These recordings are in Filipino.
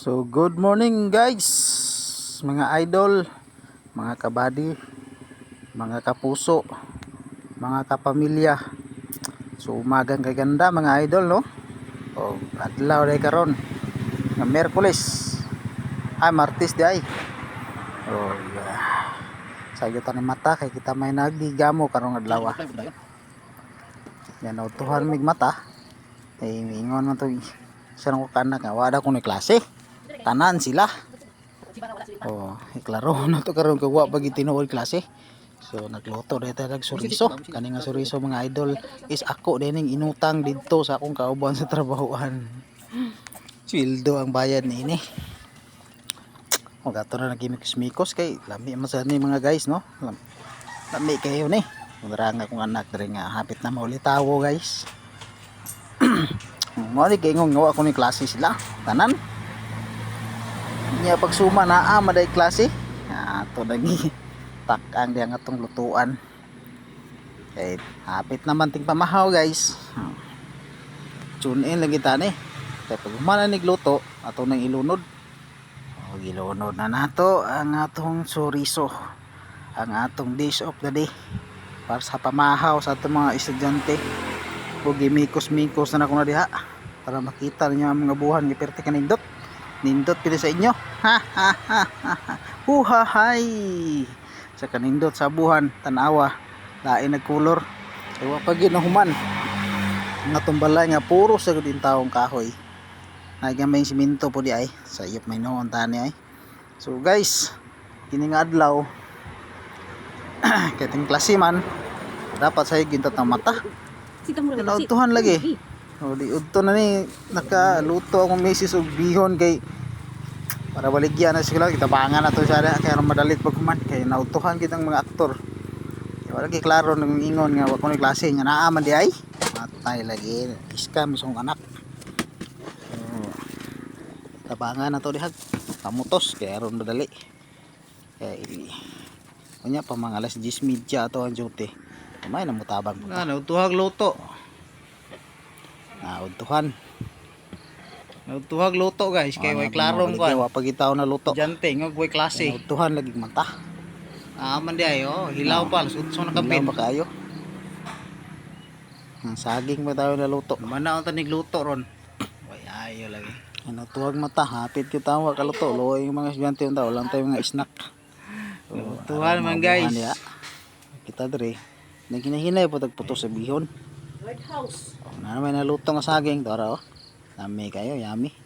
So good morning guys, mga idol, mga kabady, mga kapuso, mga kapamilya. So umagang kaganda mga idol no. O adlaw day karon nga Miyerkules. Martes di ay. Oh yeah. Sayo ta ni mata kay kita may nagdigamo karong adlaw. Yan utuhan mig mata. Ingon man to sa ko kanak nga wala ko ni klase. Tanan sila. Iklaro na to karon kagwa pag tinuod klase. So nagluto dito nag suriso. Kani nga suriso mga idol is ako dining inutang didto sa akong kauban sa trabahoan. Sweldo ang bayad niini. Gato na nagimikos-mikos kay lami man sa ni mga guys no. Lami kayo ni. Murang akong anak diri nga hapit na maulitawo guys. Mo ni kay ngong ngawa ko ni klase sila. Tanan niya pagsuma na maday klase ato nagi takang diang atong lutuan kay hapit naman ting pamahaw guys. Tune in lagi tani kay pag humana nigluto ato nang ilunod gilunod na nato ang atong suriso, ang atong dish of the day para sa pamahaw sa atong mga estudyante. Ug gimikos-mikos na ako na diha para makita niyo ang mga buhan giperte kanindot nindot pili sa inyo. Huhahay sa kanindot sa buhan tanawa lain nagkulor kay wa pa gyud nahuman nga tumbalay nga puro sa gudin taong kahoy nagamay simento po di ay sayop may noon tani ay. So guys kini nga adlaw kating klase man dapat sayo gintat ng mata kinautuhan lagi. Di udto na ni nakaluto akong misis og bihon kay para baligyan na sila kita bangan na to sana kay madalit pagkuman kay nautuhan kitang mga aktor. Kay wala gi klaro nang ingon nga wa ko ni klase nga naa man di ay. Matay lagi scam isong anak. Tabangan na to dihag kamutos kay aron madali. Kay unya pa mga alas 10:30 ato ang duty. May namutabang ko. Nautuhag luto. Nautuhan luto guys kay way klarong ko wa pagitaw na luto jante ngog way klase nautuhan lagi mata man di ayo hilaw pa sutso na kapit hilaw kayo ang saging ba tayo na luto manaon ta nigluto ron way ayo lagi nautuhag mata hapit ko tawa kaluto loy yung mga estudyante unta lang tayo mga snack nautuhan man guys kita dire naghinay-hinay po tagputo sa bihon lighthouse na naman naluto nga saging tara nami kayo yummy.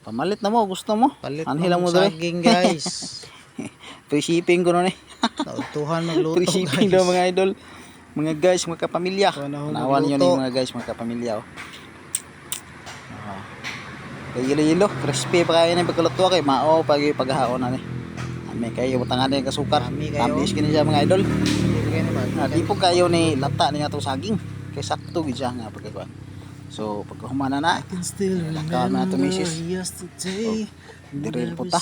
Pamalit na mo gusto mo palit anhilang mo saging guys. Free shipping ko nun nautuhan magluto free shipping daw mga idol mga guys mga kapamilya nawan nyo ni mga guys mga kapamilya yelo crispy pa kayo na pagkaluto kay mao paghahaon na ni nami kayo butangan yung kasukar tamis kini siya mga idol di po kayo ni lata niya itong saging kay sakto gidya nga pagkakuan. So pag humana na lakaw na ito misis diril po ta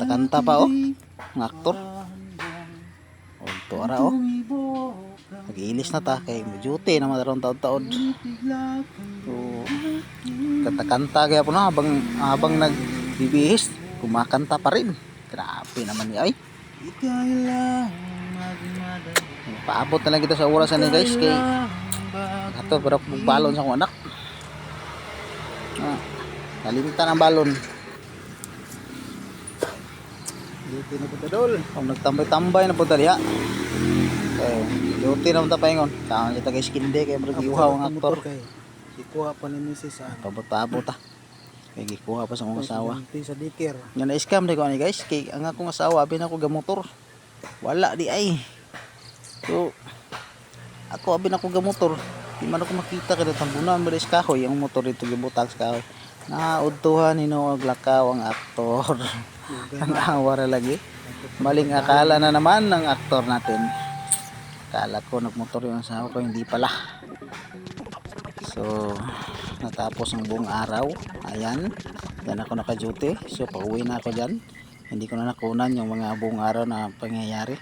kanta pa ng aktor ito ara mag-iilis na ta kay duty na madaron taon-taon. So kanta kaya po na habang nagbibihis kumakanta pa rin grabe naman niya ay. Paabot na lang kita sa oras na guys kay ato pero balon sa akong anak nalimutan ang balon duty na punta dol kung nagtambay-tambay na punta diha duty na punta paingon saan kita kay skinde kay mag-iuhaw ang aktor ikuha pa ni misis pabot-abot kay gikuha pa sa akong asawa sa dikir nga na-scam di ko ani guys kay ang akong asawa abi na ako gamotor wala di ay. So ako abi na ko gamotor di man ako makita kada tambunan ba sa kahoy ang motor dito gibutang sa kahoy na udtuhan hinuog lakaw ang aktor. Ang awara lagi maling akala na naman ng aktor natin akala ko nagmotor yung asawa ko hindi pala. So natapos ang buong araw ayan yan ako naka-duty. So pauwi na ako dyan hindi ko na nakunan yung mga buong araw na pangyayari.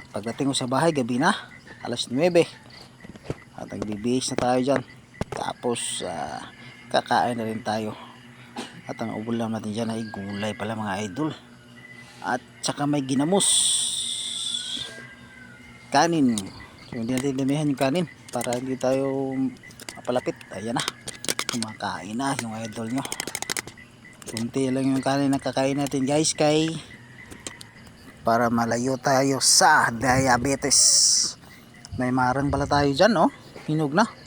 Pagdating ko sa bahay gabi na alas 9 at nagbibihis na tayo dyan tapos kakain na rin tayo. At ang ulam natin dyan ay gulay pala mga idol. At saka may ginamos. Kanin. So, hindi natin damihan yung kanin para hindi tayo mapalapit. Ayan na. Kumakain na yung idol nyo. Kunti lang yung kanin na kakain natin guys para malayo tayo sa diabetes. May marang pala tayo dyan, oh. Hinog na.